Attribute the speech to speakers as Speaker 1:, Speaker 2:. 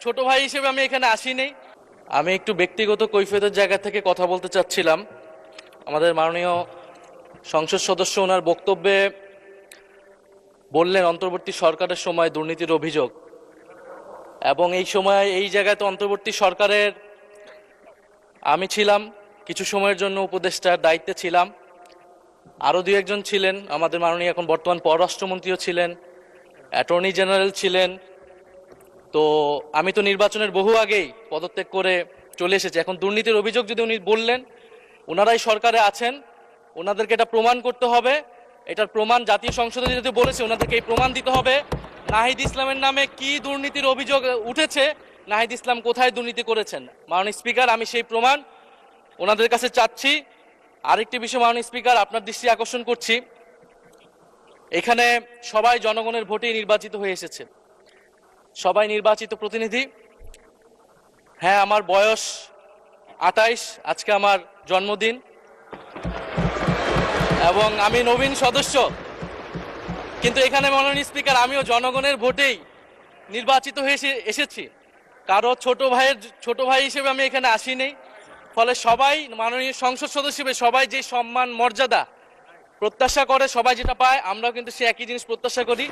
Speaker 1: ছোট ভাই হিসেবে আমি এখানে আসিনি। আমি একটু ব্যক্তিগত কৈফিয়তের জায়গা থেকে কথা বলতে চাচ্ছিলাম। আমাদের মাননীয় সংসদ সদস্য ওনার বক্তব্যে বললেন অন্তর্বর্তী সরকারের সময় দুর্নীতির অভিযোগ, এবং এই সময় এই জায়গায় তো অন্তর্বর্তী সরকারের আমি ছিলাম, কিছু সময়ের জন্য উপদেষ্টার দায়িত্বে ছিলাম, আরও দু একজন ছিলেন, আমাদের মাননীয় এখন বর্তমান পররাষ্ট্রমন্ত্রীও ছিলেন, অ্যাটর্নি জেনারেল ছিলেন। তো আমি তো নির্বাচনের বহু আগেই পদত্যাগ করে চলে এসেছি। এখন দুর্নীতির অভিযোগ যদি উনি বললেন, ওনারাই সরকারে আছেন, ওনাদেরকে এটা প্রমাণ করতে হবে। এটার প্রমাণ জাতীয় সংসদে যেহেতু বলেছে, ওনাদেরকে এই প্রমাণ দিতে হবে নাহিদ ইসলামের নামে কি দুর্নীতির অভিযোগ উঠেছে, নাহিদ ইসলাম কোথায় দুর্নীতি করেছেন। মাননীয় স্পিকার, আমি সেই প্রমাণ ওনাদের কাছে চাচ্ছি। আরেকটি বিষয় মাননীয় স্পিকার, আপনার দৃষ্টি আকর্ষণ করছি, এখানে সবাই জনগণের ভোটেই নির্বাচিত হয়ে এসেছে, সবাই নির্বাচিত প্রতিনিধি। হ্যাঁ, আমার বয়স 28, আজকে আমার জন্মদিন, এবং আমি নবীন সদস্য। কিন্তু এখানে মাননীয় স্পিকার, আমিও জনগণের ভোটেই নির্বাচিত হয়ে এসেছি। কারো ছোট ভাই হিসেবে আমি এখানে আসিনি। ফলে সবাই মাননীয় সংসদ সদস্য হিসেবে সবাই যে সম্মান মর্যাদা প্রত্যাশা করে, সবাই যেটা পায়, আমরাও কিন্তু সে একই জিনিস প্রত্যাশা করি।